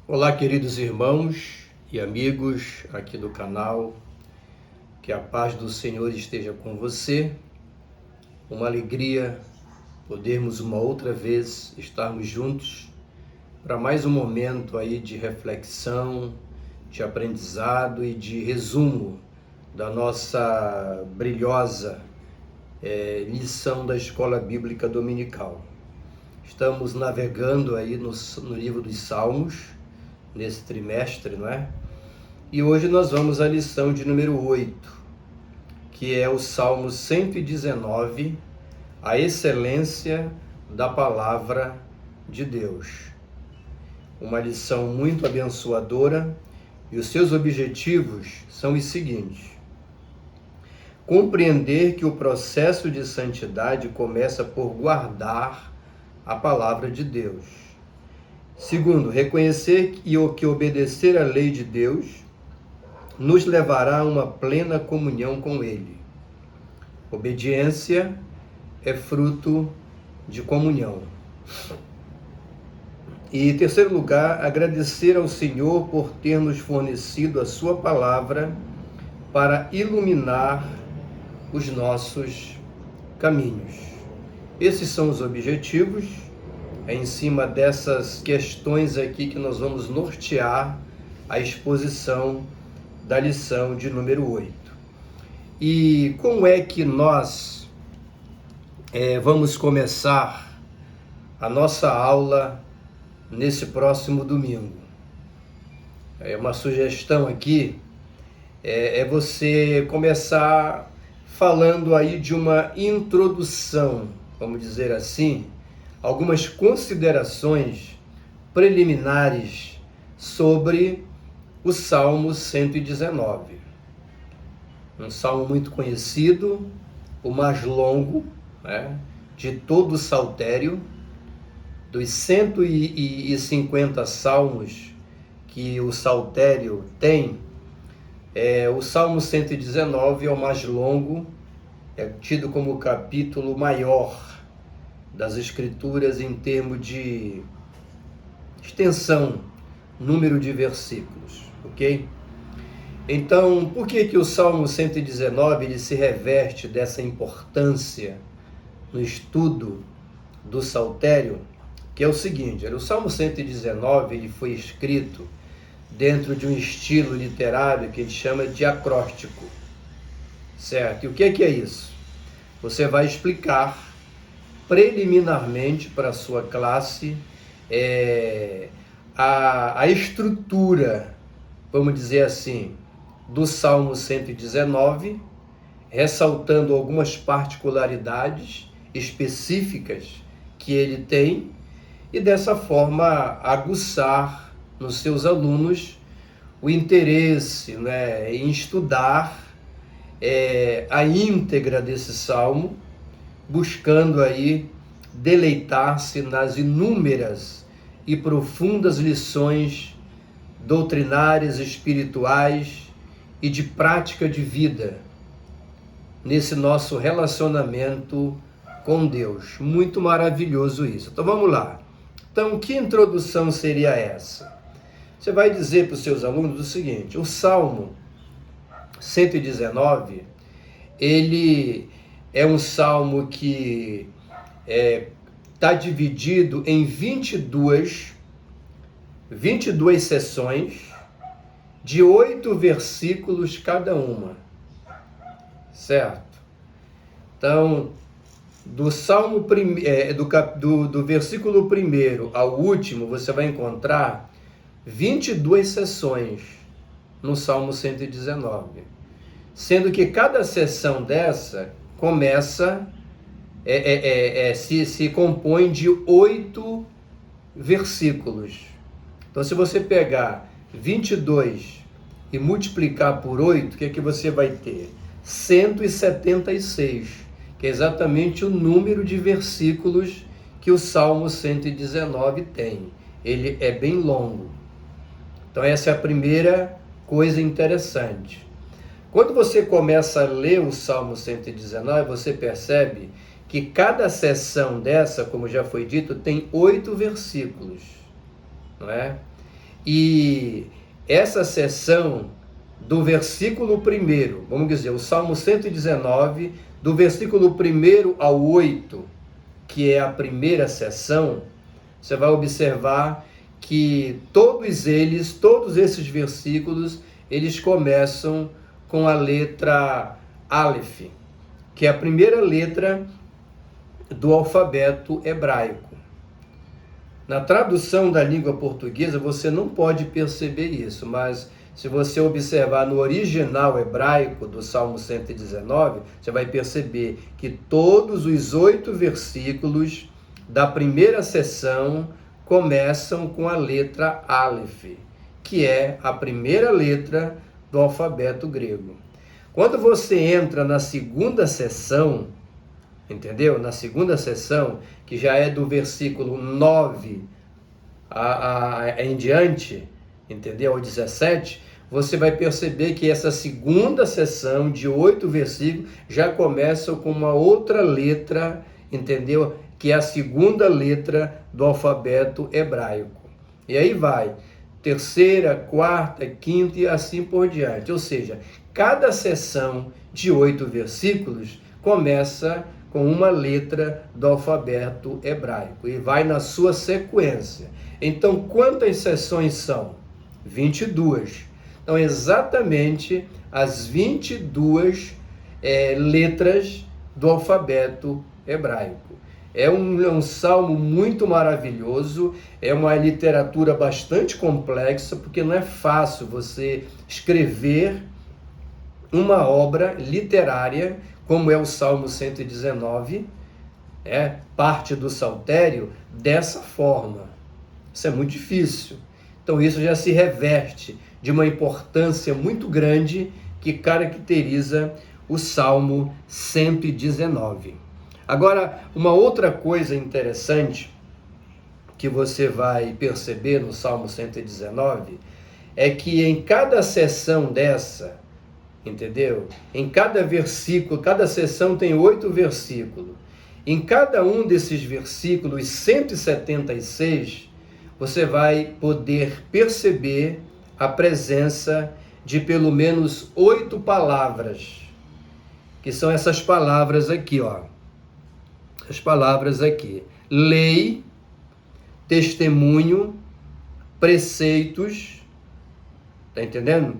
Olá, queridos irmãos e amigos aqui do canal, que a paz do Senhor esteja com você. Uma alegria podermos uma outra vez estarmos juntos para mais um momento aí de reflexão, de aprendizado e de resumo da nossa brilhosa lição da Escola Bíblica Dominical. Estamos navegando aí no livro dos Salmos, nesse trimestre, não é? E hoje nós vamos à lição de número 8, que é o Salmo 119, a excelência da palavra de Deus. Uma lição muito abençoadora e os seus objetivos são os seguintes: compreender que o processo de santidade começa por guardar a palavra de Deus. Segundo, reconhecer que obedecer à lei de Deus nos levará a uma plena comunhão com Ele. Obediência é fruto de comunhão. E, em terceiro lugar, agradecer ao Senhor por ter nos fornecido a sua palavra para iluminar os nossos caminhos. Esses são os objetivos. É em cima dessas questões aqui que nós vamos nortear a exposição da lição de número 8. E como é que nós vamos começar a nossa aula nesse próximo domingo? Uma sugestão aqui é você começar falando aí de uma introdução, vamos dizer assim, algumas considerações preliminares sobre o Salmo 119. Um salmo muito conhecido, o mais longo, de todo o saltério. Dos 150 salmos que o saltério tem, o Salmo 119 é o mais longo, é tido como o capítulo maior das Escrituras em termos de extensão, número de versículos, ok? Então, por que o Salmo 119 ele se reveste dessa importância no estudo do saltério? Que é o seguinte: o Salmo 119 ele foi escrito dentro de um estilo literário que ele chama de acróstico, certo? E o que é isso? Você vai explicar preliminarmente para a sua classe a estrutura, vamos dizer assim, do Salmo 119, ressaltando algumas particularidades específicas que ele tem, e dessa forma aguçar nos seus alunos o interesse, em estudar a íntegra desse salmo, buscando aí deleitar-se nas inúmeras e profundas lições doutrinárias, espirituais e de prática de vida nesse nosso relacionamento com Deus. Muito maravilhoso isso. Então vamos lá. Então, que introdução seria essa? Você vai dizer para os seus alunos o seguinte: o Salmo 119, ele é um salmo que está dividido em 22 seções de 8 versículos cada uma, certo? Então, do Salmo do versículo 1 ao último, você vai encontrar 22 seções no Salmo 119, sendo que cada seção dessa começa, se compõe de 8 versículos. Então, se você pegar 22 e multiplicar por 8, o que você vai ter? 176, que é exatamente o número de versículos que o Salmo 119 tem. Ele é bem longo. Então, essa é a primeira coisa interessante. Quando você começa a ler o Salmo 119, você percebe que cada seção dessa, como já foi dito, tem 8 versículos, não é? E essa seção do versículo 1, vamos dizer, o Salmo 119, do versículo 1 ao 8, que é a primeira seção, você vai observar que todos esses versículos, eles começam com a letra Aleph, que é a primeira letra do alfabeto hebraico. Na tradução da língua portuguesa, você não pode perceber isso, mas se você observar no original hebraico do Salmo 119, você vai perceber que todos os 8 versículos da primeira seção começam com a letra Aleph, que é a primeira letra do alfabeto grego. Quando você entra na segunda seção, entendeu? Na segunda seção, que já é do versículo 9 em diante, entendeu? Ao 17, você vai perceber que essa segunda seção de 8 versículos já começa com uma outra letra, entendeu? Que é a segunda letra do alfabeto hebraico. E aí vai, terceira, quarta, quinta e assim por diante. Ou seja, cada seção de 8 versículos começa com uma letra do alfabeto hebraico e vai na sua sequência. Então, quantas seções são? 22. Então, exatamente as 22 letras do alfabeto hebraico. É um salmo muito maravilhoso, é uma literatura bastante complexa, porque não é fácil você escrever uma obra literária, como é o Salmo 119, parte do saltério, dessa forma. Isso é muito difícil. Então isso já se reveste de uma importância muito grande que caracteriza o Salmo 119. Agora, uma outra coisa interessante que você vai perceber no Salmo 119 é que em cada seção dessa, entendeu? Em cada versículo, cada seção tem 8 versículos. Em cada um desses versículos, 176, você vai poder perceber a presença de pelo menos 8 palavras, que são essas palavras aqui, ó. As palavras aqui: lei, testemunho, preceitos, tá entendendo?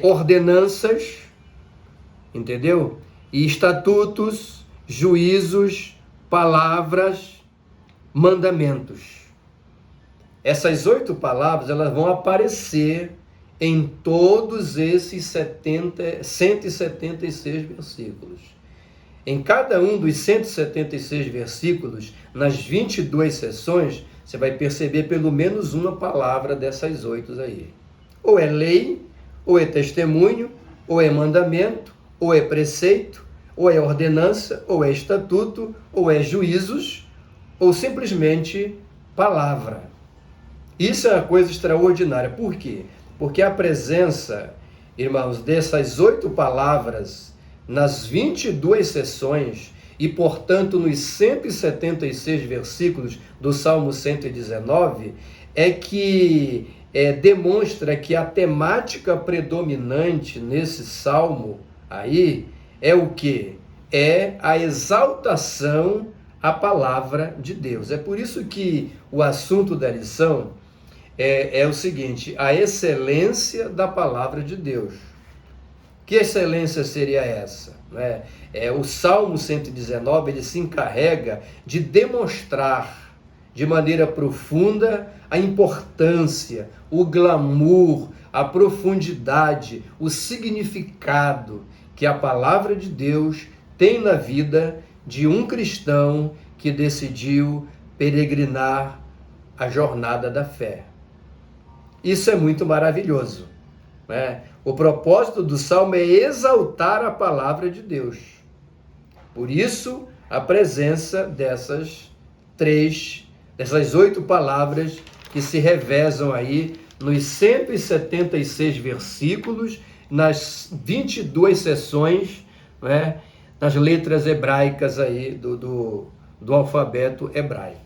Ordenanças, entendeu? E estatutos, juízos, palavras, mandamentos. Essas 8 palavras, elas vão aparecer em todos esses 176 versículos. Em cada um dos 176 versículos, nas 22 sessões, você vai perceber pelo menos uma palavra dessas 8 aí. Ou é lei, ou é testemunho, ou é mandamento, ou é preceito, ou é ordenança, ou é estatuto, ou é juízos, ou simplesmente palavra. Isso é uma coisa extraordinária. Por quê? Porque a presença, irmãos, dessas 8 palavras nas 22 sessões e, portanto, nos 176 versículos do Salmo 119, é que demonstra que a temática predominante nesse salmo aí é o quê? É a exaltação à palavra de Deus. É por isso que o assunto da lição é o seguinte: a excelência da palavra de Deus. Que excelência seria essa? O Salmo 119, ele se encarrega de demonstrar de maneira profunda a importância, o glamour, a profundidade, o significado que a palavra de Deus tem na vida de um cristão que decidiu peregrinar a jornada da fé. Isso é muito maravilhoso, né? O propósito do Salmo é exaltar a palavra de Deus. Por isso, a presença dessas 8 palavras que se revezam aí nos 176 versículos, nas 22 sessões, né, nas letras hebraicas aí do alfabeto hebraico.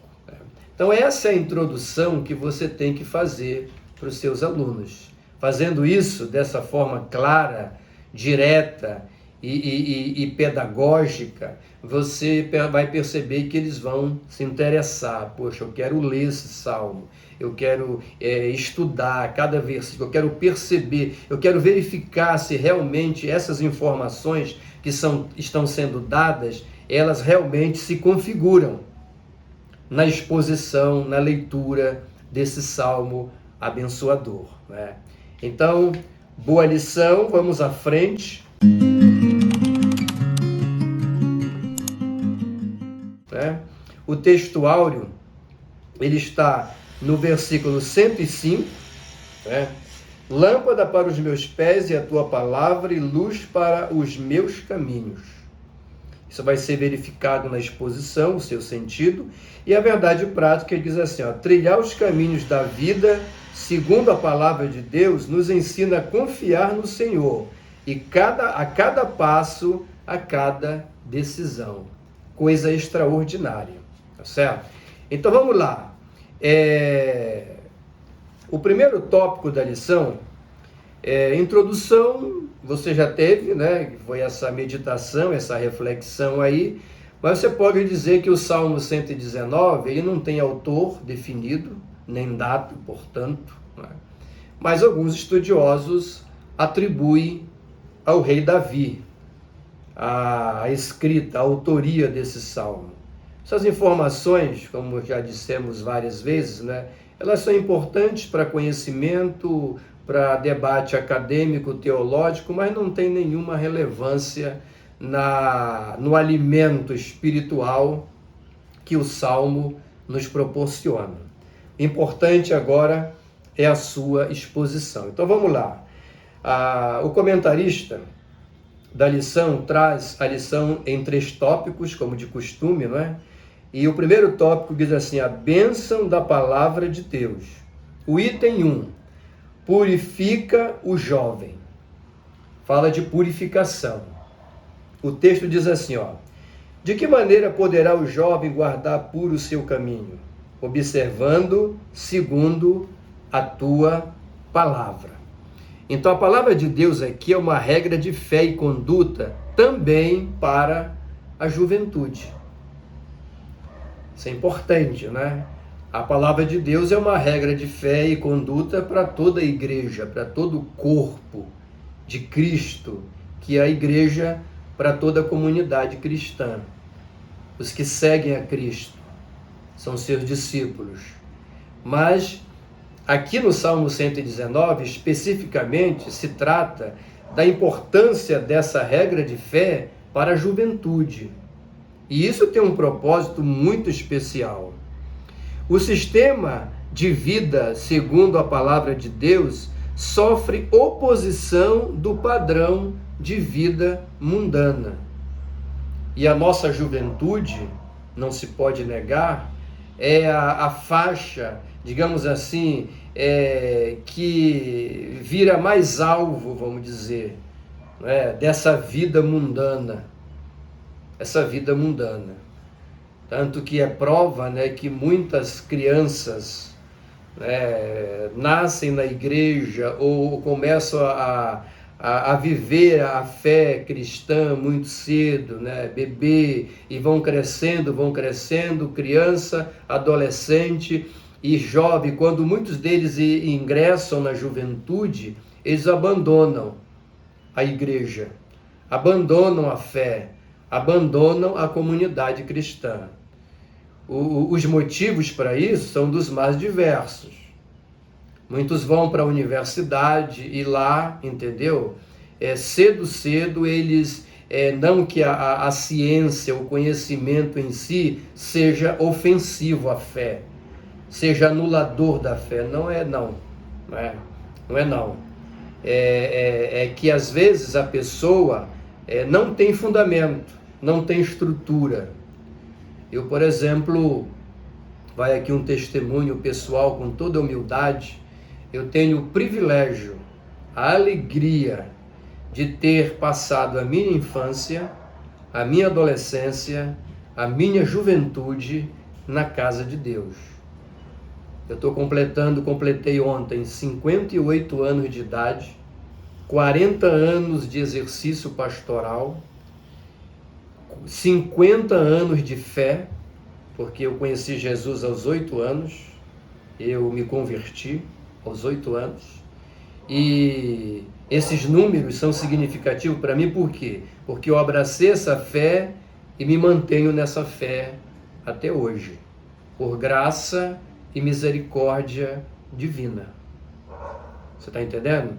Então essa é a introdução que você tem que fazer para os seus alunos. Fazendo isso dessa forma clara, direta e pedagógica, você vai perceber que eles vão se interessar. Poxa, eu quero ler esse salmo, eu quero estudar cada versículo, eu quero perceber, eu quero verificar se realmente essas informações que estão sendo dadas, elas realmente se configuram na exposição, na leitura desse salmo abençoador, né? Então, boa lição, vamos à frente. O texto áureo, ele está no versículo 105, né? Lâmpada para os meus pés e a tua palavra e luz para os meus caminhos. Isso vai ser verificado na exposição, o seu sentido. E a verdade prática diz assim, ó, trilhar os caminhos da vida, segundo a palavra de Deus, nos ensina a confiar no Senhor. E a cada passo, a cada decisão. Coisa extraordinária, tá certo? Então vamos lá. O primeiro tópico da lição é introdução, você já teve, né? Foi essa meditação, essa reflexão aí, mas você pode dizer que o Salmo 119, ele não tem autor definido, nem data, portanto, né? Mas alguns estudiosos atribuem ao rei Davi a escrita, a autoria desse salmo. Essas informações, como já dissemos várias vezes, né? Elas são importantes para conhecimento, para debate acadêmico, teológico, mas não tem nenhuma relevância no alimento espiritual que o Salmo nos proporciona. Importante agora é a sua exposição. Então vamos lá. O comentarista da lição traz a lição em 3 tópicos, como de costume, não é? E o primeiro tópico diz assim, a bênção da palavra de Deus. O item 1, purifica o jovem. Fala de purificação. O texto diz assim, ó, de que maneira poderá o jovem guardar puro o seu caminho? Observando segundo a tua palavra. Então a palavra de Deus aqui é uma regra de fé e conduta também para a juventude. Isso é importante, né? A palavra de Deus é uma regra de fé e conduta para toda a igreja, para todo o corpo de Cristo, que é a igreja, para toda a comunidade cristã. Os que seguem a Cristo são seus discípulos. Mas aqui no Salmo 119, especificamente, se trata da importância dessa regra de fé para a juventude. E isso tem um propósito muito especial. O sistema de vida, segundo a palavra de Deus, sofre oposição do padrão de vida mundana. E a nossa juventude, não se pode negar, é a faixa, digamos assim, que vira mais alvo, vamos dizer, né, dessa vida mundana. Essa vida mundana. Tanto que é prova, né, que muitas crianças, né, nascem na igreja ou começam a viver a fé cristã muito cedo, né, bebê, e vão crescendo, criança, adolescente e jovem. Quando muitos deles ingressam na juventude, eles abandonam a igreja, abandonam a fé, abandonam a comunidade cristã. Os motivos para isso são dos mais diversos. Muitos vão para a universidade e lá, entendeu? Cedo eles, não que a ciência, o conhecimento em si seja ofensivo à fé, seja anulador da fé. Não é não. É que às vezes a pessoa não tem fundamento, não tem estrutura. Eu, por exemplo, vai aqui um testemunho pessoal com toda humildade, eu tenho o privilégio, a alegria de ter passado a minha infância, a minha adolescência, a minha juventude na casa de Deus. Eu completei ontem 58 anos de idade, 40 anos de exercício pastoral, 50 anos de fé, porque eu conheci Jesus aos 8 anos, eu me converti aos 8 anos, e esses números são significativos para mim, por quê? Porque eu abracei essa fé e me mantenho nessa fé até hoje, por graça e misericórdia divina. Você está entendendo?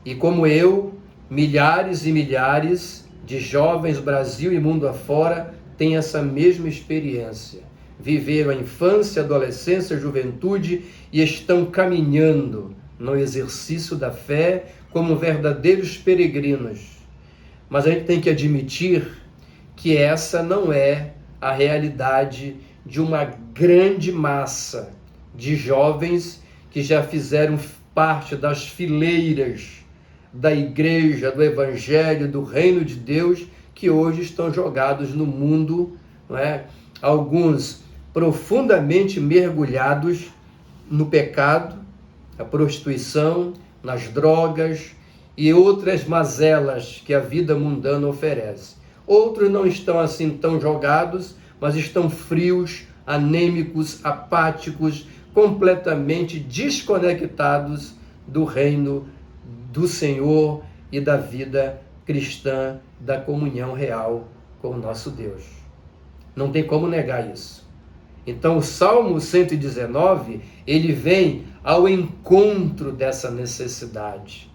E como eu, milhares e milhares de jovens Brasil e mundo afora têm essa mesma experiência. Viveram a infância, adolescência, juventude e estão caminhando no exercício da fé como verdadeiros peregrinos. Mas a gente tem que admitir que essa não é a realidade de uma grande massa de jovens que já fizeram parte das fileiras da igreja, do evangelho, do reino de Deus, que hoje estão jogados no mundo, não é? Alguns profundamente mergulhados no pecado, na prostituição, nas drogas e outras mazelas que a vida mundana oferece. Outros não estão assim tão jogados, mas estão frios, anêmicos, apáticos, completamente desconectados do reino do Senhor e da vida cristã, da comunhão real com o nosso Deus. Não tem como negar isso. Então o Salmo 119, ele vem ao encontro dessa necessidade,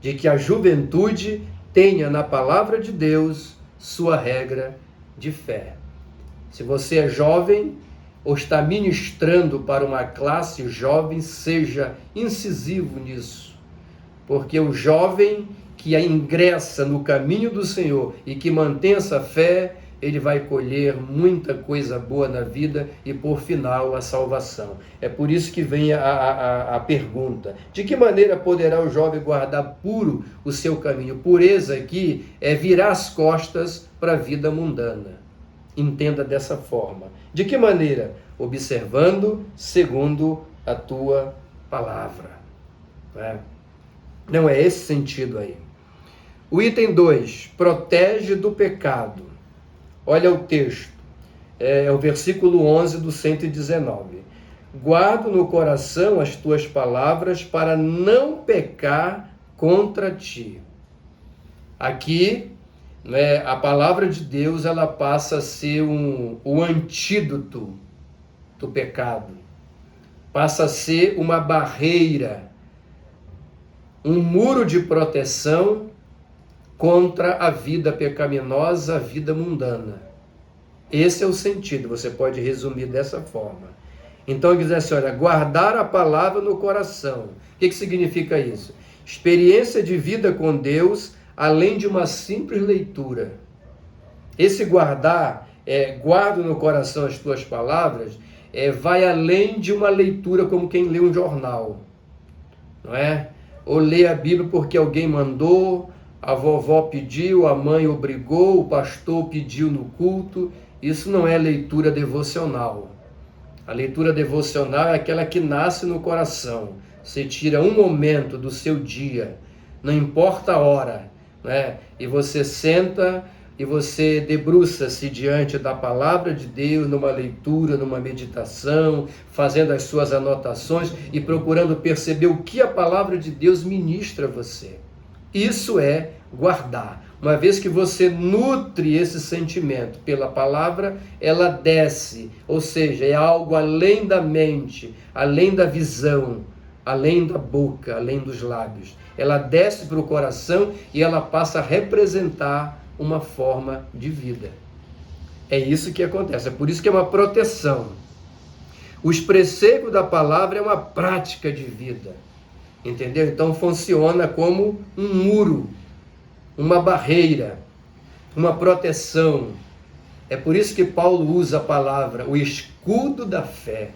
de que a juventude tenha na palavra de Deus sua regra de fé. Se você é jovem ou está ministrando para uma classe jovem, seja incisivo nisso, porque o jovem que ingressa no caminho do Senhor e que mantém essa fé, ele vai colher muita coisa boa na vida e, por final, a salvação. É por isso que vem a pergunta: de que maneira poderá o jovem guardar puro o seu caminho? Pureza aqui é virar as costas para a vida mundana. Entenda dessa forma. De que maneira? Observando segundo a tua palavra. Não é esse sentido aí. O item 2, protege do pecado. Olha o texto, é o versículo 11 do 119. Guardo no coração as tuas palavras para não pecar contra ti. Aqui, a palavra de Deus, ela passa a ser o antídoto do pecado. Passa a ser uma barreira, um muro de proteção contra a vida pecaminosa, a vida mundana. Esse é o sentido, você pode resumir dessa forma. Então, ele diz assim, olha, guardar a palavra no coração. O que significa isso? Experiência de vida com Deus, além de uma simples leitura. Esse guardar, guardo no coração as tuas palavras, vai além de uma leitura como quem lê um jornal, não é? Ou lê a Bíblia porque alguém mandou, a vovó pediu, a mãe obrigou, o pastor pediu no culto. Isso não é leitura devocional. A leitura devocional é aquela que nasce no coração. Você tira um momento do seu dia, não importa a hora, né? E você senta e você debruça-se diante da palavra de Deus, numa leitura, numa meditação, fazendo as suas anotações e procurando perceber o que a palavra de Deus ministra a você. Isso é guardar. Uma vez que você nutre esse sentimento pela palavra, ela desce, ou seja, é algo além da mente, além da visão, além da boca, além dos lábios. Ela desce para o coração e ela passa a representar uma forma de vida. É isso que acontece, é por isso que é uma proteção. Os preceitos da palavra é uma prática de vida. Entendeu? Então funciona como um muro, uma barreira, uma proteção. É por isso que Paulo usa a palavra, o escudo da fé.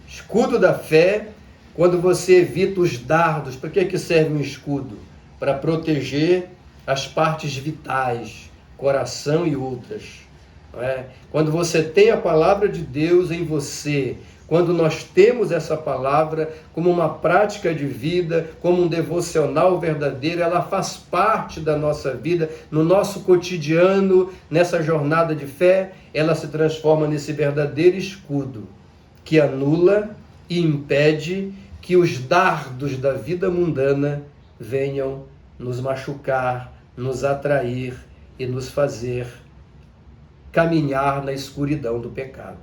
Escudo da fé, quando você evita os dardos. Para que serve um escudo? Para proteger as partes vitais, coração e outras. Quando você tem a palavra de Deus em você, quando nós temos essa palavra como uma prática de vida, como um devocional verdadeiro, ela faz parte da nossa vida, no nosso cotidiano, nessa jornada de fé, ela se transforma nesse verdadeiro escudo que anula e impede que os dardos da vida mundana venham nos machucar, nos atrair e nos fazer caminhar na escuridão do pecado.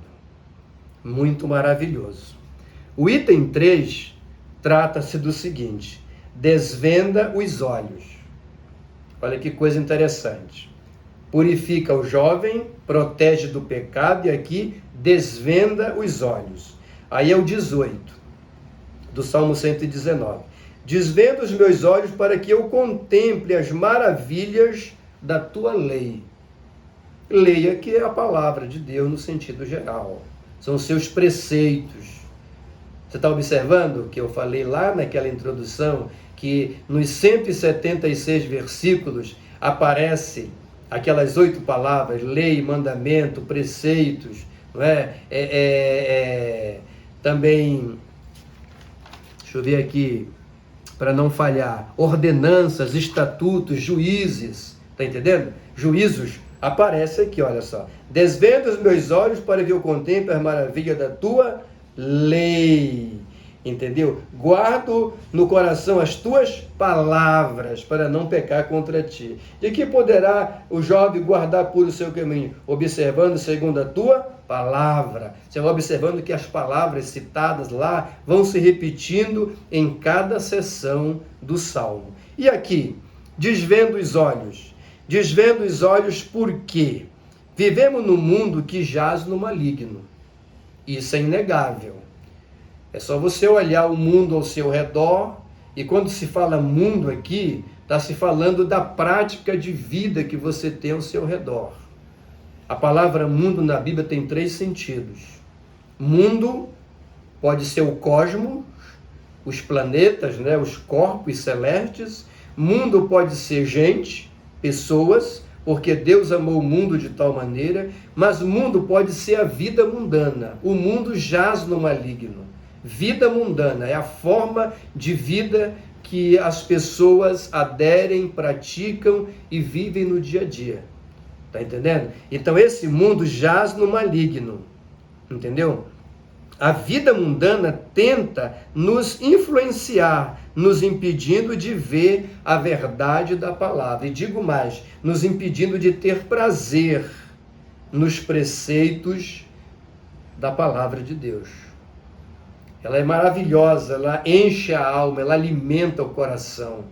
Muito maravilhoso. O item 3 trata-se do seguinte: desvenda os olhos. Olha que coisa interessante. Purifica o jovem, protege do pecado e aqui desvenda os olhos. Aí é o 18 do Salmo 119. Desvenda os meus olhos para que eu contemple as maravilhas da tua lei. Leia que é a palavra de Deus no sentido geral. São os seus preceitos. Você está observando que eu falei lá naquela introdução que nos 176 versículos aparece aquelas 8 palavras, lei, mandamento, preceitos, não é? Também, deixa eu ver aqui, para não falhar, ordenanças, estatutos, juízes, está entendendo? Juízos, aparece aqui, olha só. Desvenda os meus olhos para que eu contemple a maravilha da tua lei. Entendeu? Guardo no coração as tuas palavras para não pecar contra ti. De que poderá o jovem guardar por o seu caminho? Observando segundo a tua palavra. Você vai observando que as palavras citadas lá vão se repetindo em cada sessão do Salmo. E aqui, desvenda os olhos. Desvenda os olhos por quê? Vivemos num mundo que jaz no maligno. Isso é inegável. É só você olhar o mundo ao seu redor, e quando se fala mundo aqui, está se falando da prática de vida que você tem ao seu redor. A palavra mundo na Bíblia tem 3 sentidos. Mundo pode ser o cosmos, os planetas, né, os corpos celestes. Mundo pode ser gente, pessoas, porque Deus amou o mundo de tal maneira, mas mundo pode ser a vida mundana. O mundo jaz no maligno. Vida mundana é a forma de vida que as pessoas aderem, praticam e vivem no dia a dia. Tá entendendo? Então esse mundo jaz no maligno. Entendeu? A vida mundana tenta nos influenciar, nos impedindo de ver a verdade da palavra. E digo mais, nos impedindo de ter prazer nos preceitos da palavra de Deus. Ela é maravilhosa, ela enche a alma, ela alimenta o coração.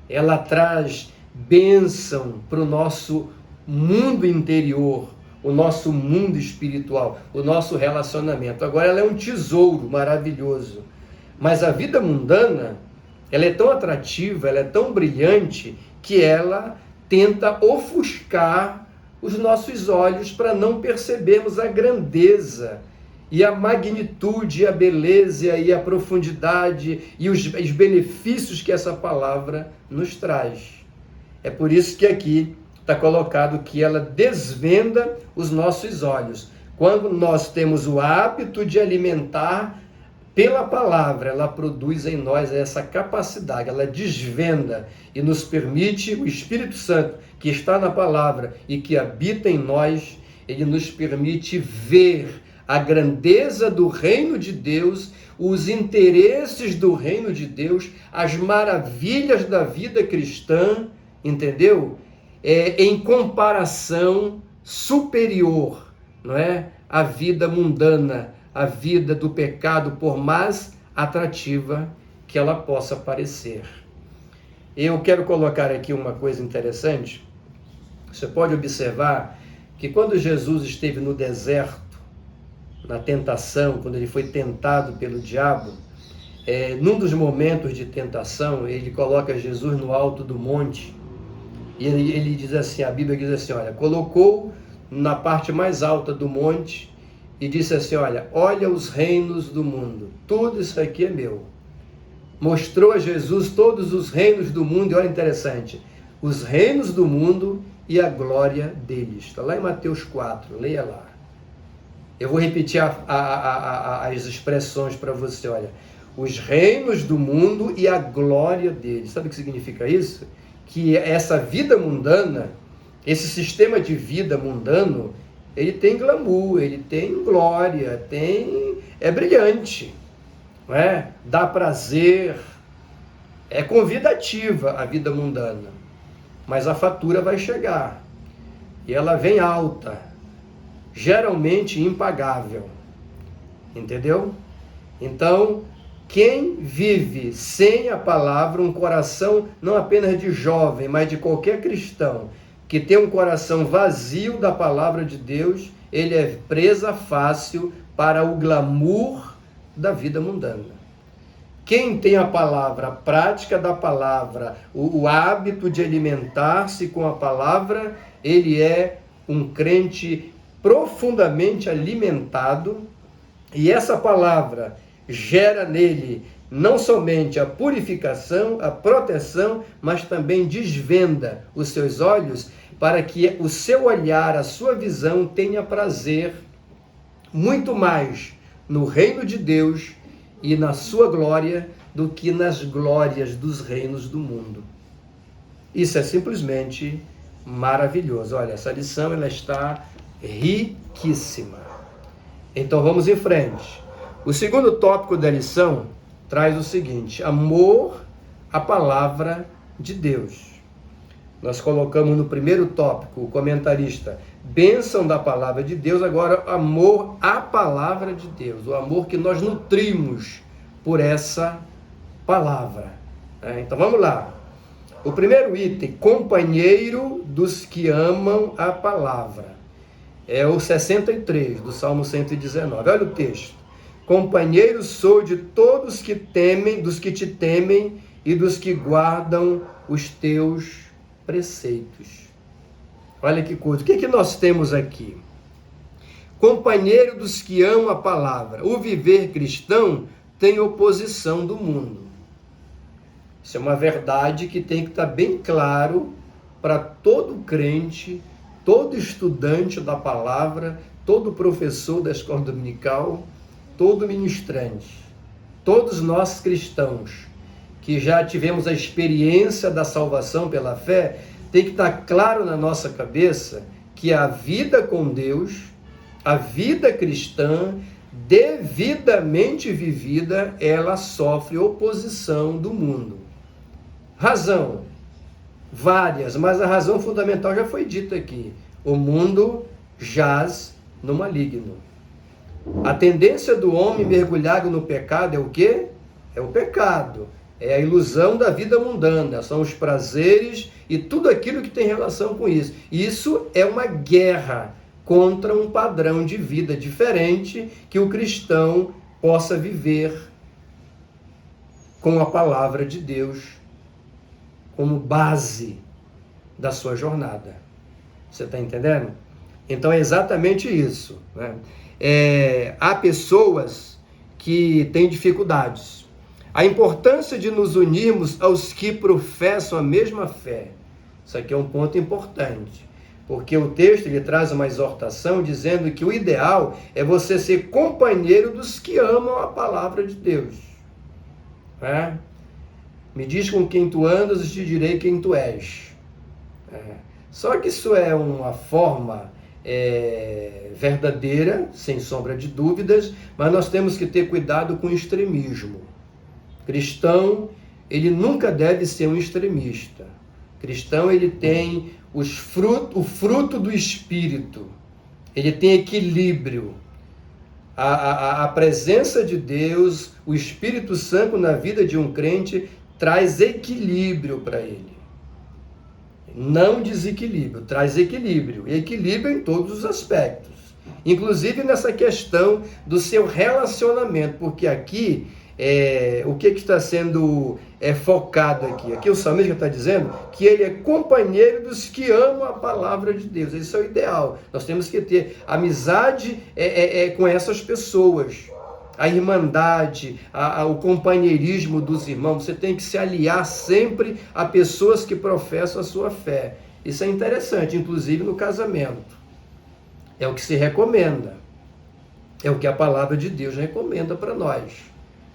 Ela traz bênção para o nosso mundo interior, o nosso mundo espiritual, o nosso relacionamento. Agora ela é um tesouro maravilhoso. Mas a vida mundana, ela é tão atrativa, ela é tão brilhante, que ela tenta ofuscar os nossos olhos para não percebermos a grandeza e a magnitude, a beleza e a profundidade e os benefícios que essa palavra nos traz. É por isso que aqui está colocado que ela desvenda os nossos olhos. Quando nós temos o hábito de alimentar pela palavra, ela produz em nós essa capacidade, ela desvenda e nos permite, o Espírito Santo que está na palavra e que habita em nós, ele nos permite ver a grandeza do reino de Deus, os interesses do reino de Deus, as maravilhas da vida cristã, entendeu? Em comparação superior, não é? À vida mundana, à vida do pecado, por mais atrativa que ela possa parecer. Eu quero colocar aqui uma coisa interessante. Você pode observar que quando Jesus esteve no deserto, na tentação, quando ele foi tentado pelo diabo, num dos momentos de tentação, ele coloca Jesus no alto do monte, e ele diz assim, a Bíblia diz assim, olha, colocou na parte mais alta do monte, e disse assim, olha os reinos do mundo, tudo isso aqui é meu. Mostrou a Jesus todos os reinos do mundo, e olha interessante, os reinos do mundo e a glória deles. Está lá em Mateus 4, leia lá. Eu vou repetir as expressões para você, olha. Os reinos do mundo e a glória dele. Sabe o que significa isso? Que essa vida mundana, esse sistema de vida mundano, ele tem glamour, ele tem glória, é brilhante, não é? Dá prazer, é convidativa a vida mundana, mas a fatura vai chegar e ela vem alta, geralmente impagável, entendeu? Então, quem vive sem a palavra, um coração não apenas de jovem, mas de qualquer cristão, que tem um coração vazio da palavra de Deus, ele é presa fácil para o glamour da vida mundana. Quem tem a palavra, a prática da palavra, o hábito de alimentar-se com a palavra, ele é um crente profundamente alimentado, e essa palavra gera nele não somente a purificação, a proteção, mas também desvenda os seus olhos para que o seu olhar, a sua visão tenha prazer muito mais no reino de Deus e na sua glória do que nas glórias dos reinos do mundo. Isso é simplesmente maravilhoso. Olha, essa lição ela está riquíssima. Então vamos em frente. O segundo tópico da lição traz o seguinte: amor à palavra de Deus. Nós colocamos no primeiro tópico, o comentarista, bênção da palavra de Deus, agora amor à palavra de Deus, o amor que nós nutrimos por essa palavra. Então vamos lá. O primeiro item, companheiro dos que amam a palavra. É o 63 do Salmo 119. Olha o texto. Companheiro sou de todos que temem, dos que te temem e dos que guardam os teus preceitos. Olha que coisa. O que nós temos aqui? Companheiro dos que amam a palavra. O viver cristão tem oposição do mundo. Isso é uma verdade que tem que estar bem claro para todo crente, todo estudante da palavra, todo professor da escola dominical, todo ministrante, todos nós cristãos que já tivemos a experiência da salvação pela fé, tem que estar claro na nossa cabeça que a vida com Deus, a vida cristã, devidamente vivida, ela sofre oposição do mundo. Razão, várias, mas a razão fundamental já foi dita aqui. O mundo jaz no maligno. A tendência do homem mergulhado no pecado é o quê? É o pecado. É a ilusão da vida mundana. São os prazeres e tudo aquilo que tem relação com isso. Isso é uma guerra contra um padrão de vida diferente que o cristão possa viver com a palavra de Deus como base da sua jornada. Você está entendendo? Então é exatamente isso, né? Há pessoas que têm dificuldades. A importância de nos unirmos aos que professam a mesma fé. Isso aqui é um ponto importante, porque o texto ele traz uma exortação dizendo que o ideal é você ser companheiro dos que amam a palavra de Deus. Né? Me diz com quem tu andas e te direi quem tu és. Só que isso é uma forma verdadeira, sem sombra de dúvidas, mas nós temos que ter cuidado com o extremismo. Cristão, ele nunca deve ser um extremista. Cristão, ele tem o fruto do Espírito, ele tem equilíbrio. A presença de Deus, o Espírito Santo na vida de um crente traz equilíbrio para ele. Não desequilíbrio, traz equilíbrio. E equilíbrio em todos os aspectos. Inclusive nessa questão do seu relacionamento, porque aqui, o que está sendo focado aqui? Aqui o salmista está dizendo que ele é companheiro dos que amam a palavra de Deus. Isso é o ideal. Nós temos que ter amizade com essas pessoas. A irmandade, o companheirismo dos irmãos. Você tem que se aliar sempre a pessoas que professam a sua fé. Isso é interessante, inclusive no casamento. É o que se recomenda. É o que a palavra de Deus recomenda para nós.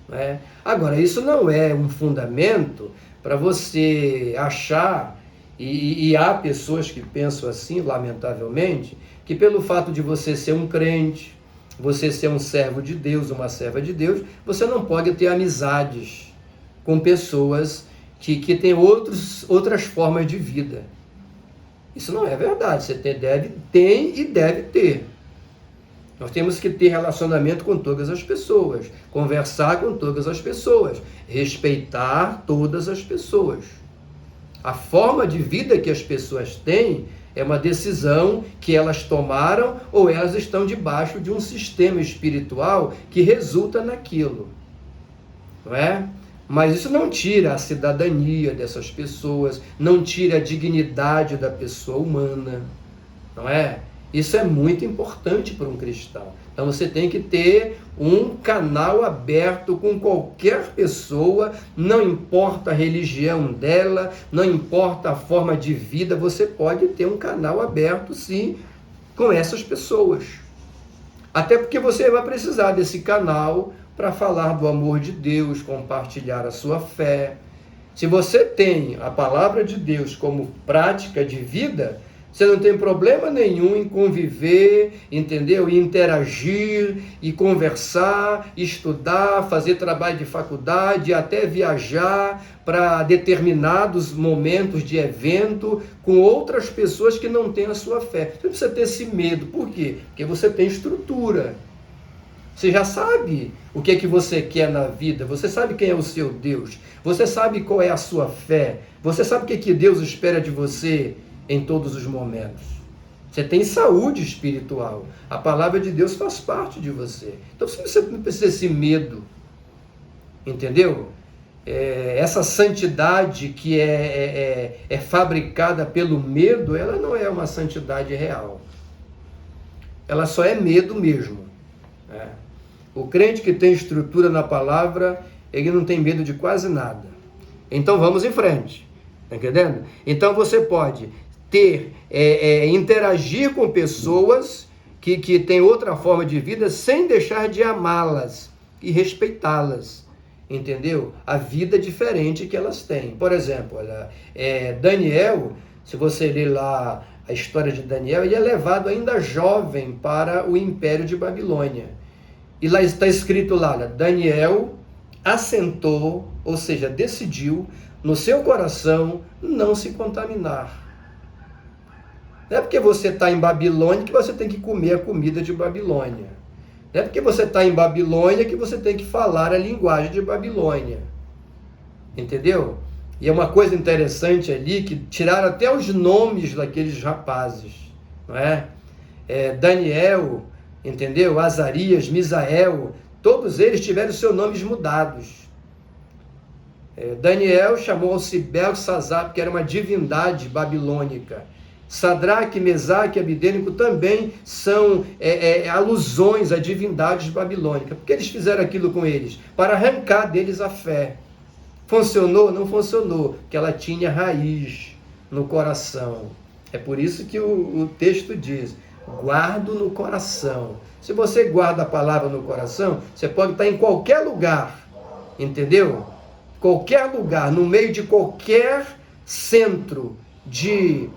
Né? Agora, isso não é um fundamento para você achar, e há pessoas que pensam assim, lamentavelmente, que pelo fato de você ser um crente, você ser um servo de Deus, uma serva de Deus, você não pode ter amizades com pessoas que têm outras formas de vida. Isso não é verdade. Você tem e deve ter. Nós temos que ter relacionamento com todas as pessoas, conversar com todas as pessoas, respeitar todas as pessoas. A forma de vida que as pessoas têm é uma decisão que elas tomaram ou elas estão debaixo de um sistema espiritual que resulta naquilo. Não é? Mas isso não tira a cidadania dessas pessoas, não tira a dignidade da pessoa humana, não é? Isso é muito importante para um cristão. Então você tem que ter um canal aberto com qualquer pessoa, não importa a religião dela, não importa a forma de vida, você pode ter um canal aberto sim com essas pessoas. Até porque você vai precisar desse canal para falar do amor de Deus, compartilhar a sua fé. Se você tem a palavra de Deus como prática de vida, você não tem problema nenhum em conviver, entendeu? E interagir, e conversar, estudar, fazer trabalho de faculdade, até viajar para determinados momentos de evento com outras pessoas que não têm a sua fé. Você não precisa ter esse medo. Por quê? Porque você tem estrutura. Você já sabe o que é que você quer na vida, você sabe quem é o seu Deus, você sabe qual é a sua fé, você sabe o que é que Deus espera de você em todos os momentos. Você tem saúde espiritual, a palavra de Deus faz parte de você. Então você não precisa ter esse medo, entendeu? Essa santidade que é fabricada pelo medo, ela não é uma santidade real. Ela só é medo mesmo. Né? O crente que tem estrutura na palavra, ele não tem medo de quase nada. Então vamos em frente, tá entendendo? Então você pode interagir com pessoas que têm outra forma de vida sem deixar de amá-las e respeitá-las, entendeu? A vida diferente que elas têm. Por exemplo, olha, Daniel, se você ler lá a história de Daniel, ele é levado ainda jovem para o Império de Babilônia. E lá está escrito lá, olha, Daniel assentou, ou seja, decidiu no seu coração não se contaminar. Não é porque você está em Babilônia que você tem que comer a comida de Babilônia. Não é porque você está em Babilônia que você tem que falar a linguagem de Babilônia. Entendeu? E é uma coisa interessante ali, que tiraram até os nomes daqueles rapazes. Não é? Daniel, entendeu? Azarias, Misael, todos eles tiveram seus nomes mudados. Daniel chamou-se Beltesazar, que era uma divindade babilônica. Sadraque, Mesaque e Abidênico também são alusões a divindades babilônicas. Por que eles fizeram aquilo com eles? Para arrancar deles a fé. Funcionou? Não funcionou, porque ela tinha raiz no coração. É por isso que o texto diz, guardo no coração. Se você guarda a palavra no coração, você pode estar em qualquer lugar, entendeu? Qualquer lugar, no meio de qualquer centro de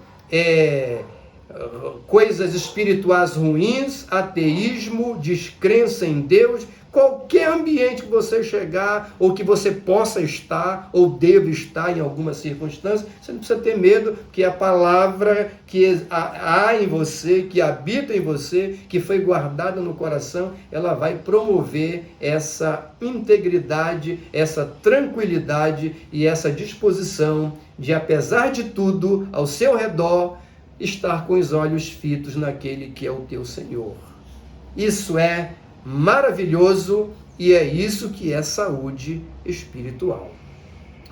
coisas espirituais ruins, ateísmo, descrença em Deus, qualquer ambiente que você chegar, ou que você possa estar, ou deva estar em alguma circunstância, você não precisa ter medo, que a palavra que há em você, que habita em você, que foi guardada no coração, ela vai promover essa integridade, essa tranquilidade e essa disposição de, apesar de tudo, ao seu redor, estar com os olhos fitos naquele que é o teu Senhor. Isso é maravilhoso e é isso que é saúde espiritual.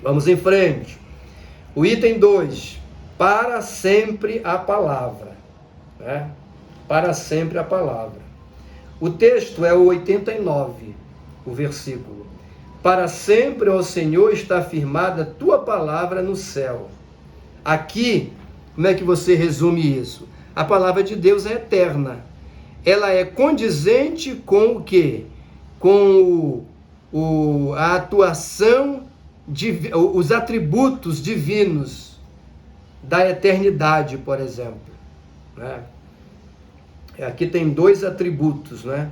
Vamos em frente. O item 2, para sempre a palavra. Né? Para sempre a palavra. O texto é o 89, o versículo. Para sempre, ó Senhor, está firmada a tua palavra no céu. Aqui, como é que você resume isso? A palavra de Deus é eterna. ela é condizente com o quê? Com a atuação, os atributos divinos da eternidade, por exemplo, né? Aqui tem 2 atributos, né?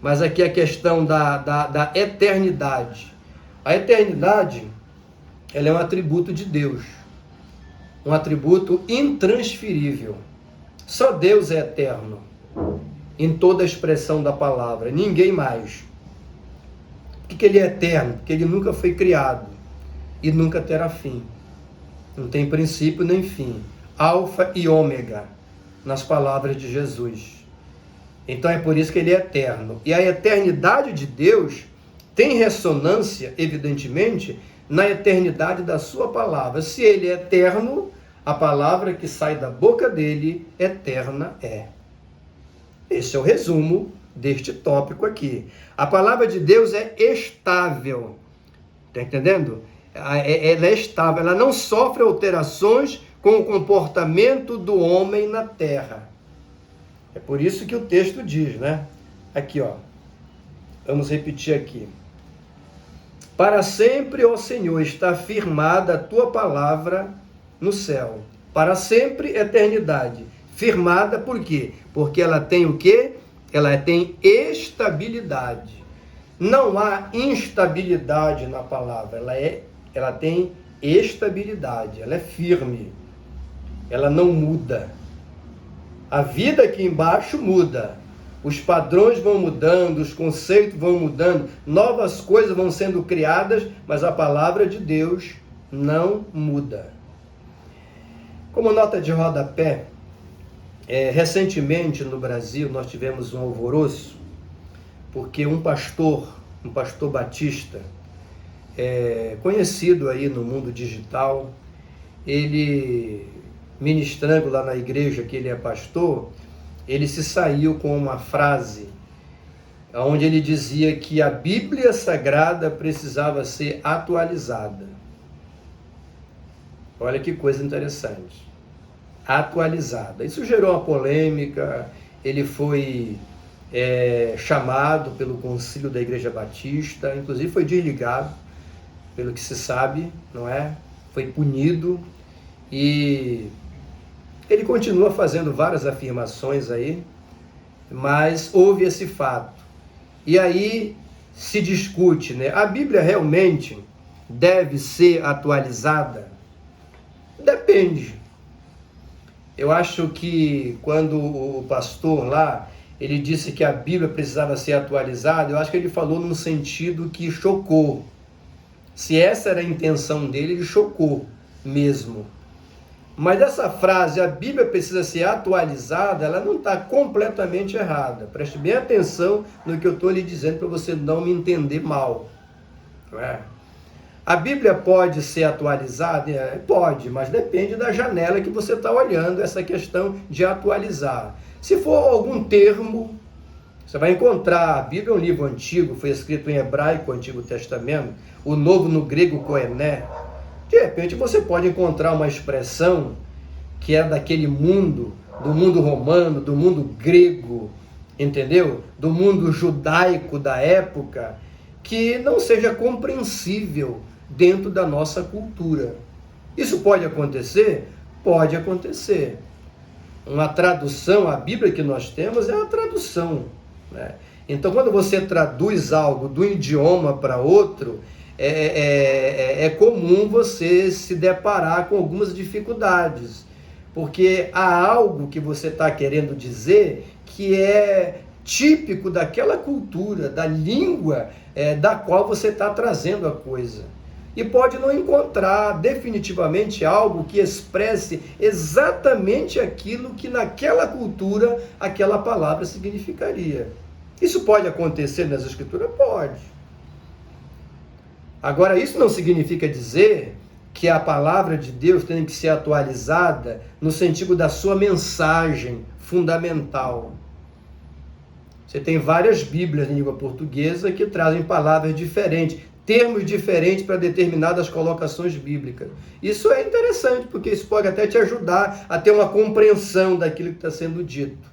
Mas aqui a questão da eternidade. A eternidade, ela é um atributo de Deus, um atributo intransferível. Só Deus é eterno, em toda a expressão da palavra, ninguém mais. Por que ele é eterno? Porque ele nunca foi criado e nunca terá fim. Não tem princípio nem fim. Alfa e ômega, nas palavras de Jesus. Então é por isso que ele é eterno. E a eternidade de Deus tem ressonância, evidentemente, na eternidade da sua palavra. Se ele é eterno, a palavra que sai da boca dele, eterna é. Esse é o resumo deste tópico aqui. A palavra de Deus é estável. Está entendendo? Ela é estável, ela não sofre alterações com o comportamento do homem na terra. É por isso que o texto diz, né? Aqui, ó. Vamos repetir aqui. Para sempre, ó Senhor, está firmada a tua palavra no céu. Para sempre, eternidade. Firmada por quê? Porque ela tem o quê? Ela tem estabilidade. Não há instabilidade na palavra. Ela tem estabilidade. Ela é firme. Ela não muda. A vida aqui embaixo muda. Os padrões vão mudando, os conceitos vão mudando, novas coisas vão sendo criadas, mas a palavra de Deus não muda. Como nota de rodapé, recentemente no Brasil nós tivemos um alvoroço, porque um pastor batista, conhecido aí no mundo digital, ele, ministrando lá na igreja que ele é pastor, ele se saiu com uma frase onde ele dizia que a Bíblia Sagrada precisava ser atualizada. Olha que coisa interessante. Atualizada. Isso gerou uma polêmica, ele foi chamado pelo concílio da Igreja Batista, inclusive foi desligado, pelo que se sabe, não é? Foi punido e ele continua fazendo várias afirmações aí, mas houve esse fato. E aí se discute, né? A Bíblia realmente deve ser atualizada? Depende. Eu acho que quando o pastor lá, ele disse que a Bíblia precisava ser atualizada, eu acho que ele falou num sentido que chocou. Se essa era a intenção dele, ele chocou mesmo. Mas essa frase, a Bíblia precisa ser atualizada, ela não está completamente errada. Preste bem atenção no que eu estou lhe dizendo para você não me entender mal. Não é? A Bíblia pode ser atualizada? Pode, mas depende da janela que você está olhando, essa questão de atualizar. Se for algum termo, você vai encontrar, a Bíblia é um livro antigo, foi escrito em hebraico, o Antigo Testamento, o Novo no grego, koiné. De repente você pode encontrar uma expressão que é daquele mundo, do mundo romano, do mundo grego, entendeu? Do mundo judaico da época, que não seja compreensível dentro da nossa cultura. Isso pode acontecer? Pode acontecer. Uma tradução, a Bíblia que nós temos é a tradução, né? Então, quando você traduz algo de um idioma para outro, é comum você se deparar com algumas dificuldades, porque há algo que você está querendo dizer que é típico daquela cultura, da língua da qual você está trazendo a coisa. E pode não encontrar definitivamente algo que expresse exatamente aquilo que naquela cultura aquela palavra significaria. Isso pode acontecer nas Escrituras? Pode. Agora, isso não significa dizer que a palavra de Deus tem que ser atualizada no sentido da sua mensagem fundamental. Você tem várias Bíblias em língua portuguesa que trazem palavras diferentes, termos diferentes para determinadas colocações bíblicas. Isso é interessante, porque isso pode até te ajudar a ter uma compreensão daquilo que está sendo dito.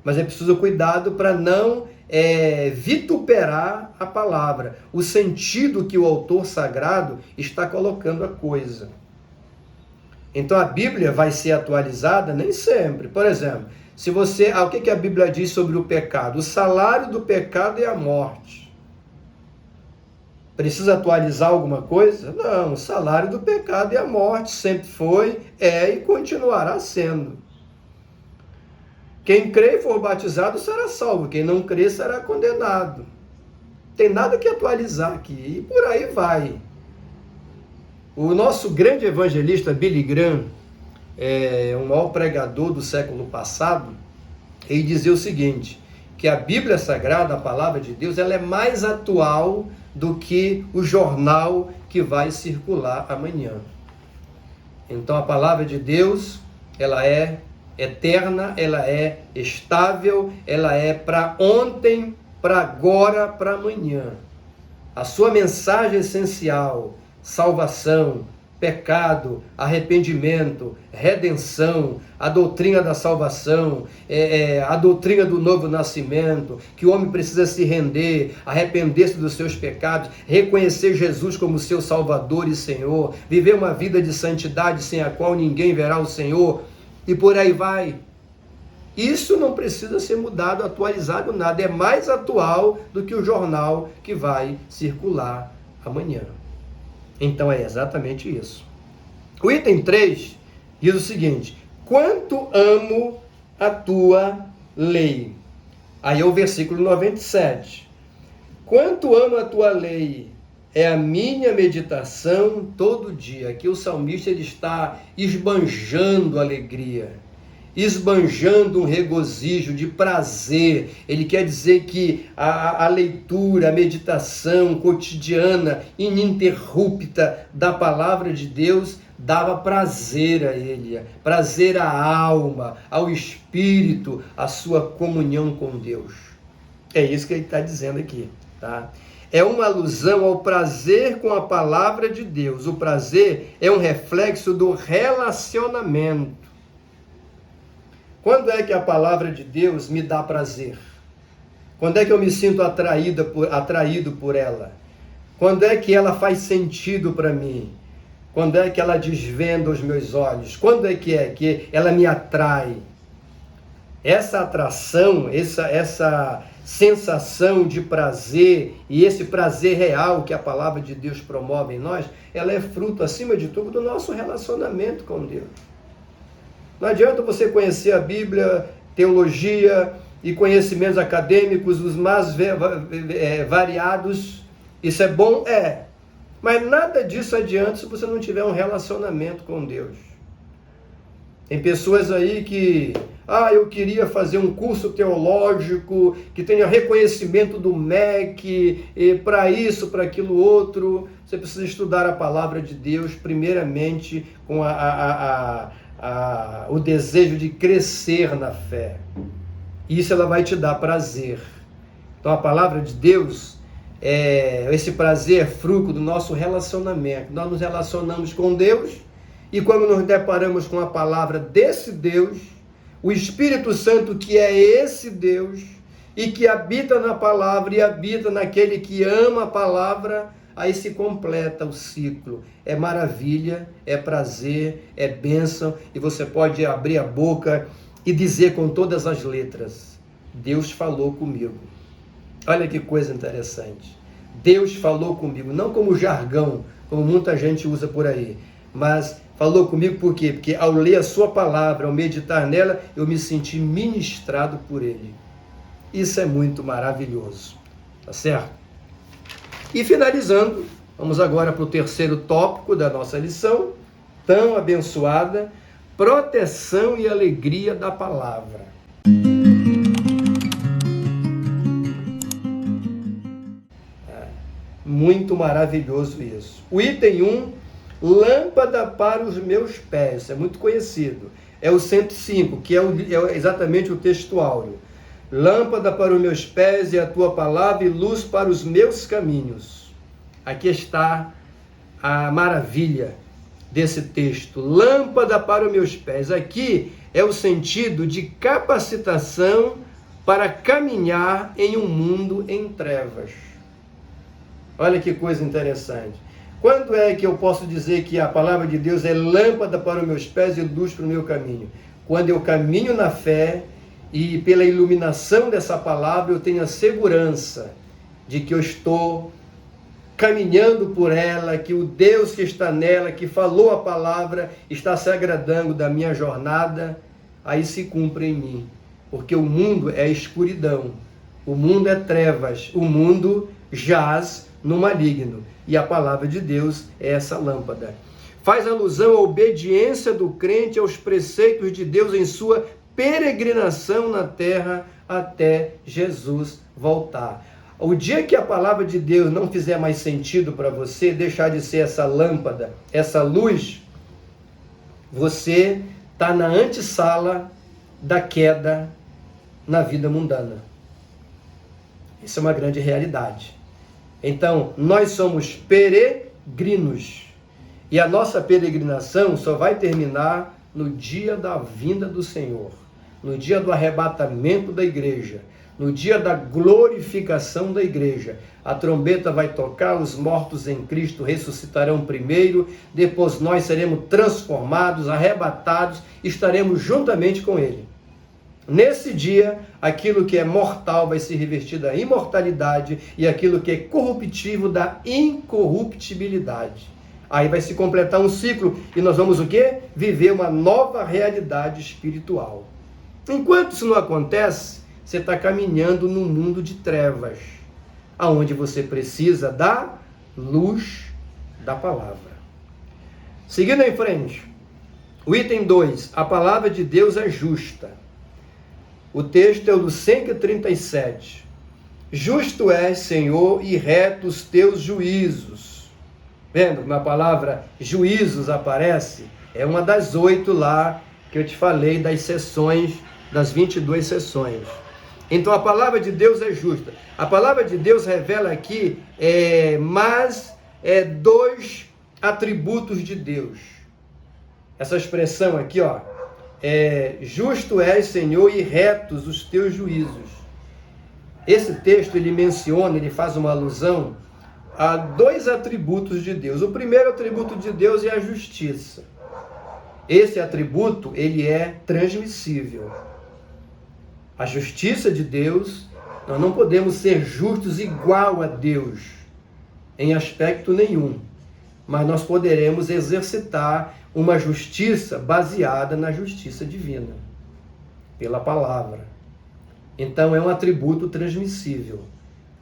Mas é preciso cuidado para não vituperar a palavra, o sentido que o autor sagrado está colocando a coisa. Então a Bíblia vai ser atualizada nem sempre. Por exemplo, se você, o que a Bíblia diz sobre o pecado? O salário do pecado é a morte. Precisa atualizar alguma coisa? Não, o salário do pecado é a morte, sempre foi, é e continuará sendo. Quem crê e for batizado será salvo, quem não crê será condenado. Tem nada que atualizar aqui, e por aí vai. O nosso grande evangelista Billy Graham, um maior pregador do século passado, ele dizia o seguinte, que a Bíblia Sagrada, a palavra de Deus, ela é mais atual do que o jornal que vai circular amanhã. Então a palavra de Deus, ela é eterna, ela é estável, ela é para ontem, para agora, para amanhã. A sua mensagem essencial, salvação, pecado, arrependimento, redenção, a doutrina da salvação, a doutrina do novo nascimento, que o homem precisa se render, arrepender-se dos seus pecados, reconhecer Jesus como seu Salvador e Senhor, viver uma vida de santidade sem a qual ninguém verá o Senhor, e por aí vai. Isso não precisa ser mudado, atualizado, nada. É mais atual do que o jornal que vai circular amanhã. Então é exatamente isso. O item 3 diz o seguinte: quanto amo a tua lei. Aí é o versículo 97. Quanto amo a tua lei, é a minha meditação todo dia. Aqui o salmista ele está esbanjando alegria, esbanjando um regozijo de prazer. Ele quer dizer que a leitura, a meditação cotidiana, ininterrupta da palavra de Deus dava prazer a ele, prazer à alma, ao espírito, à sua comunhão com Deus. É isso que ele está dizendo aqui, tá? É uma alusão ao prazer com a palavra de Deus. O prazer é um reflexo do relacionamento. Quando é que a palavra de Deus me dá prazer? Quando é que eu me sinto atraído por ela? Quando é que ela faz sentido para mim? Quando é que ela desvenda os meus olhos? Quando é que ela me atrai? Essa atração, essa sensação de prazer e esse prazer real que a palavra de Deus promove em nós, ela é fruto, acima de tudo, do nosso relacionamento com Deus. Não adianta você conhecer a Bíblia, teologia e conhecimentos acadêmicos, os mais variados. Isso é bom? É. Mas nada disso adianta se você não tiver um relacionamento com Deus. Tem pessoas aí que, eu queria fazer um curso teológico, que tenha reconhecimento do MEC, para isso, para aquilo outro. Você precisa estudar a palavra de Deus, primeiramente, com o desejo de crescer na fé. Isso ela vai te dar prazer. Então a palavra de Deus, esse prazer é fruto do nosso relacionamento. Nós nos relacionamos com Deus e quando nos deparamos com a palavra desse Deus, o Espírito Santo que é esse Deus e que habita na palavra e habita naquele que ama a palavra, aí se completa o ciclo. É maravilha, é prazer, é bênção, e você pode abrir a boca e dizer com todas as letras: Deus falou comigo. Olha que coisa interessante. Deus falou comigo, não como jargão, como muita gente usa por aí, mas falou comigo por quê? Porque ao ler a sua palavra, ao meditar nela, eu me senti ministrado por Ele. Isso é muito maravilhoso, tá certo? E finalizando, vamos agora para o terceiro tópico da nossa lição, tão abençoada: proteção e alegria da palavra. Muito maravilhoso isso. O item 1, lâmpada para os meus pés, isso é muito conhecido. É o 105, que é exatamente o textuário. Lâmpada para os meus pés e a tua palavra e luz para os meus caminhos. Aqui está a maravilha desse texto. Lâmpada para os meus pés. Aqui é o sentido de capacitação para caminhar em um mundo em trevas. Olha que coisa interessante. Quando é que eu posso dizer que a palavra de Deus é lâmpada para os meus pés e luz para o meu caminho? Quando eu caminho na fé e pela iluminação dessa palavra eu tenho a segurança de que eu estou caminhando por ela, que o Deus que está nela, que falou a palavra, está se agradando da minha jornada, aí se cumpre em mim. Porque o mundo é escuridão, o mundo é trevas, o mundo jaz no maligno. E a palavra de Deus é essa lâmpada. Faz alusão à obediência do crente aos preceitos de Deus em sua peregrinação na terra até Jesus voltar. O dia que a palavra de Deus não fizer mais sentido para você, deixar de ser essa lâmpada, essa luz, você está na antessala da queda na vida mundana. Isso é uma grande realidade. Então, nós somos peregrinos. E a nossa peregrinação só vai terminar no dia da vinda do Senhor, no dia do arrebatamento da igreja, no dia da glorificação da igreja. A trombeta vai tocar, os mortos em Cristo ressuscitarão primeiro, depois nós seremos transformados, arrebatados, estaremos juntamente com Ele. Nesse dia, aquilo que é mortal vai se revestir da imortalidade e aquilo que é corruptível da incorruptibilidade. Aí vai se completar um ciclo e nós vamos o quê? Viver uma nova realidade espiritual. Enquanto isso não acontece, você está caminhando num mundo de trevas, aonde você precisa da luz da palavra. Seguindo em frente, o item 2, a palavra de Deus é justa. O texto é o do 137. Justo és, Senhor, e retos os teus juízos. Vendo como a palavra juízos aparece? É uma das 8 lá que eu te falei das sessões, das 22 sessões. Então a palavra de Deus é justa. A palavra de Deus revela aqui dois atributos de Deus. Essa expressão aqui, ó, justo és, Senhor, e retos os teus juízos. Esse texto ele menciona, ele faz uma alusão a 2 atributos de Deus. O primeiro atributo de Deus é a justiça. Esse atributo ele é transmissível. A justiça de Deus, nós não podemos ser justos igual a Deus, em aspecto nenhum, mas nós poderemos exercitar uma justiça baseada na justiça divina, pela palavra. Então é um atributo transmissível,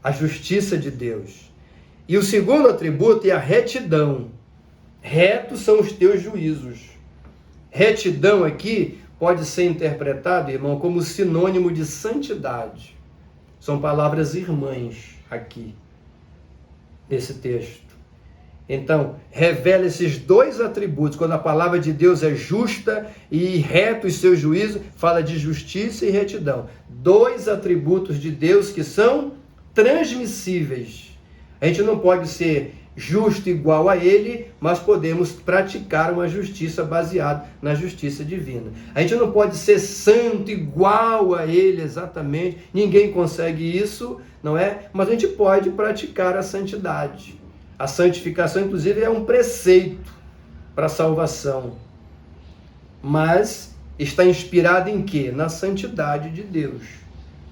a justiça de Deus. E o segundo atributo é a retidão. Retos são os teus juízos. Retidão aqui pode ser interpretado, irmão, como sinônimo de santidade. São palavras irmãs aqui, nesse texto. Então, revela esses 2 atributos. Quando a palavra de Deus é justa e reto os seus juízos, fala de justiça e retidão. 2 atributos de Deus que são transmissíveis. A gente não pode ser justo igual a Ele, mas podemos praticar uma justiça baseada na justiça divina. A gente não pode ser santo igual a Ele exatamente, ninguém consegue isso, não é? Mas a gente pode praticar a santidade. A santificação, inclusive, é um preceito para a salvação. Mas está inspirado em quê? Na santidade de Deus.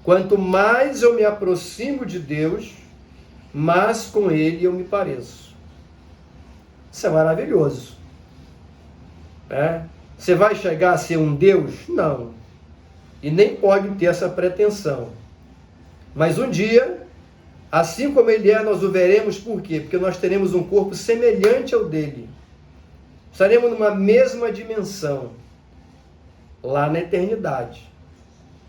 Quanto mais eu me aproximo de Deus, mais com Ele eu me pareço. Isso é maravilhoso. Você vai chegar a ser um Deus? Não. E nem pode ter essa pretensão. Mas um dia, assim como Ele é, nós o veremos. Por quê? Porque nós teremos um corpo semelhante ao dele. Estaremos numa mesma dimensão, lá na eternidade,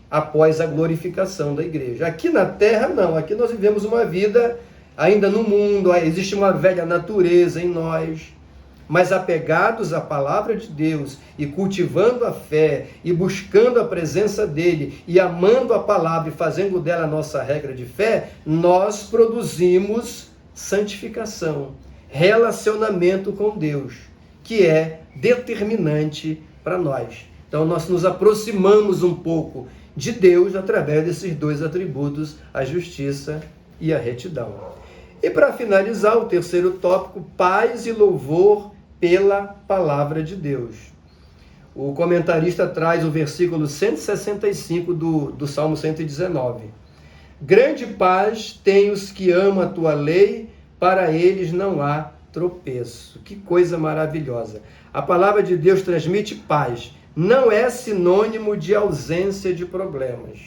após a glorificação da igreja. Aqui na terra, não. Aqui nós vivemos uma vida ainda no mundo, existe uma velha natureza em nós, mas apegados à palavra de Deus e cultivando a fé e buscando a presença dele e amando a palavra e fazendo dela a nossa regra de fé, nós produzimos santificação, relacionamento com Deus, que é determinante para nós. Então nós nos aproximamos um pouco de Deus através desses dois atributos, a justiça e a retidão. E para finalizar, o terceiro tópico, paz e louvor pela palavra de Deus. O comentarista traz o versículo 165 do Salmo 119. Grande paz tem os que amam a tua lei, para eles não há tropeço. Que coisa maravilhosa. A palavra de Deus transmite paz. Não é sinônimo de ausência de problemas.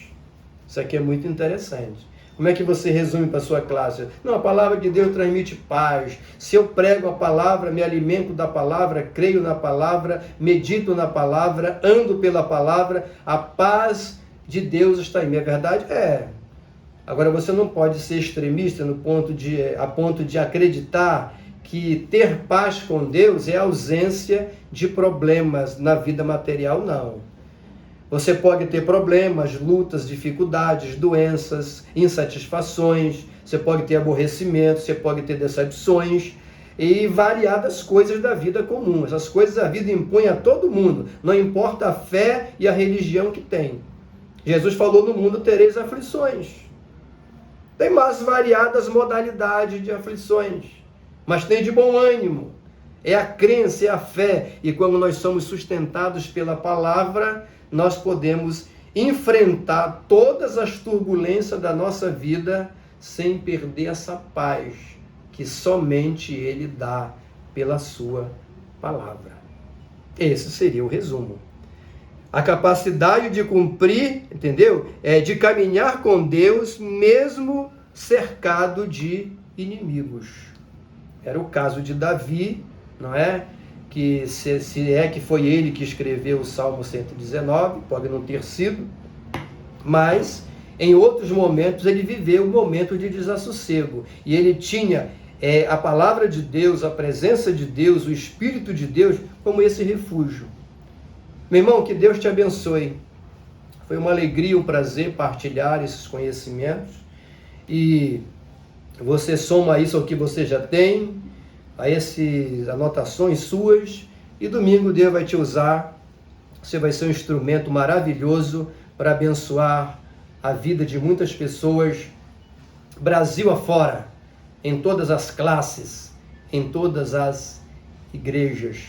Isso aqui é muito interessante. Como é que você resume para a sua classe? Não, a palavra de Deus transmite paz. Se eu prego a palavra, me alimento da palavra, creio na palavra, medito na palavra, ando pela palavra, a paz de Deus está em mim. É verdade? É. Agora, você não pode ser extremista a ponto de acreditar que ter paz com Deus é ausência de problemas na vida material, não. Você pode ter problemas, lutas, dificuldades, doenças, insatisfações, você pode ter aborrecimento, você pode ter decepções e variadas coisas da vida comum. Essas coisas a vida impõe a todo mundo, não importa a fé e a religião que tem. Jesus falou: no mundo tereis aflições. Tem mais variadas modalidades de aflições, mas tem de bom ânimo. É a crença, é a fé. E quando nós somos sustentados pela palavra, nós podemos enfrentar todas as turbulências da nossa vida sem perder essa paz que somente Ele dá pela sua palavra. Esse seria o resumo. A capacidade de cumprir, entendeu? De caminhar com Deus mesmo cercado de inimigos. Era o caso de Davi, não é? Que se é que foi ele que escreveu o Salmo 119, pode não ter sido, mas em outros momentos ele viveu um momento de desassossego, e ele tinha a palavra de Deus, a presença de Deus, o Espírito de Deus como esse refúgio. Meu irmão, que Deus te abençoe. Foi uma alegria, um prazer partilhar esses conhecimentos, e você soma isso ao que você já tem, a essas anotações suas, e domingo Deus vai te usar. Você vai ser um instrumento maravilhoso para abençoar a vida de muitas pessoas, Brasil afora, em todas as classes, em todas as igrejas,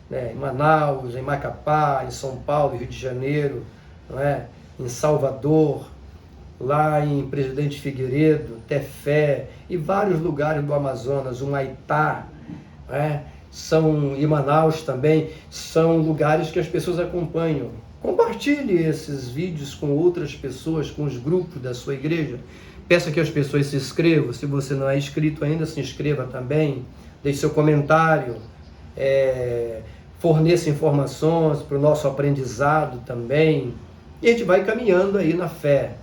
né? Em Manaus, em Macapá, em São Paulo, Rio de Janeiro, não é? Em Salvador, lá em Presidente Figueiredo, Tefé e vários lugares do Amazonas, Humaitá, e Manaus também, são lugares que as pessoas acompanham. Compartilhe esses vídeos com outras pessoas, com os grupos da sua igreja. Peça que as pessoas se inscrevam. Se você não é inscrito ainda, se inscreva também. Deixe seu comentário. Forneça informações para o nosso aprendizado também. E a gente vai caminhando aí na fé.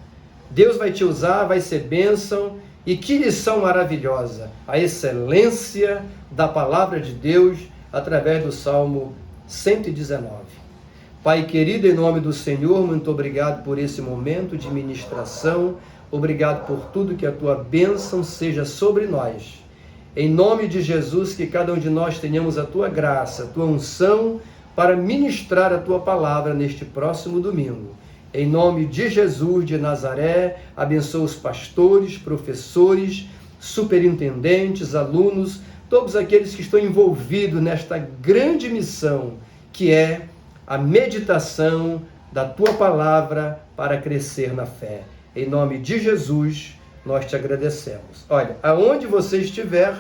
Deus vai te usar, vai ser bênção. E que lição maravilhosa! A excelência da palavra de Deus através do Salmo 119. Pai querido, em nome do Senhor, muito obrigado por esse momento de ministração. Obrigado por tudo, que a tua bênção seja sobre nós. Em nome de Jesus, que cada um de nós tenhamos a tua graça, a tua unção para ministrar a tua palavra neste próximo domingo. Em nome de Jesus de Nazaré, abençoa os pastores, professores, superintendentes, alunos, todos aqueles que estão envolvidos nesta grande missão, que é a meditação da tua palavra para crescer na fé. Em nome de Jesus, nós te agradecemos. Olha, aonde você estiver,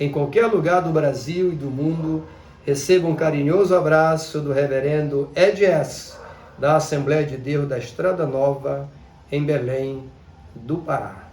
em qualquer lugar do Brasil e do mundo, receba um carinhoso abraço do reverendo Ed S., da Assembleia de Deus da Estrada Nova, em Belém do Pará.